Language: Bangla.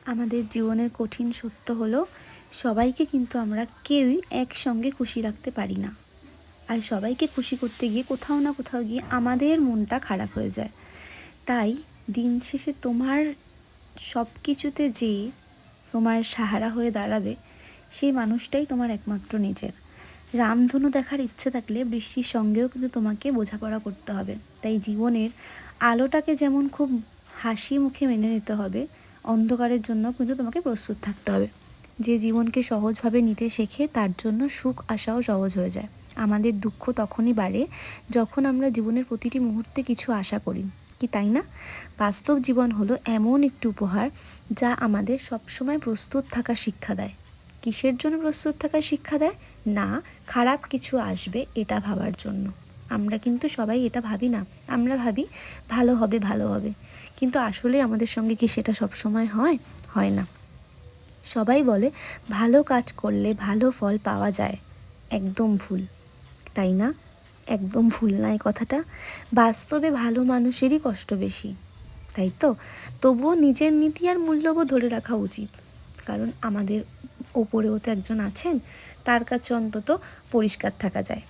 আমাদের জীবনের কঠিন সত্য হলো সবাইকে কিন্তু আমরা কেউই একসঙ্গে খুশি রাখতে পারি না। আর সবাইকে খুশি করতে গিয়ে কোথাও না কোথাও গিয়ে আমাদের মনটা খারাপ হয়ে যায়। তাই দিন শেষে তোমার সব কিছুতে যে তোমার সাহারা হয়ে দাঁড়াবে সেই মানুষটাই তোমার একমাত্র নিজের। রামধনু দেখার ইচ্ছে থাকলে বৃষ্টির সঙ্গেও কিন্তু তোমাকে বোঝাপড়া করতে হবে। তাই জীবনের আলোটাকে যেমন খুব হাসি মুখে মেনে নিতে হবে, অন্ধকারের জন্য কিন্তু তোমাকে প্রস্তুত থাকতে হবে। যে জীবনকে সহজভাবে নিতে শেখে তার জন্য সুখ আসাও সহজ হয়ে যায়। আমাদের দুঃখ তখনই বাড়ে যখন আমরা জীবনের প্রতিটি মুহূর্তে কিছু আশা করি, কি তাই না? বাস্তব জীবন হলো এমন একটি উপহার যা আমাদের সবসময় প্রস্তুত থাকার শিক্ষা দেয়। কিসের জন্য প্রস্তুত থাকার শিক্ষা দেয়? না খারাপ কিছু আসবে এটা ভাবার জন্য। আমরা কিন্তু সবাই এটা ভাবি না, আমরা ভাবি ভালো হবে ভালো হবে, কিন্তু আসলে আমাদের সঙ্গে কি সেটা সবসময় হয়? হয় না। সবাই বলে ভালো কাজ করলে ভালো ফল পাওয়া যায়, একদম ভুল, তাই না? একদম ভুল না এই কথাটা। বাস্তবে ভালো মানুষেরই কষ্ট বেশি, তাই তো? তবুও নিজের নীতি আর মূল্যবোধ ধরে রাখা উচিত, কারণ আমাদের ওপরেও তো একজন আছেন, তার কাছে অন্তত পরিষ্কার থাকা যায়।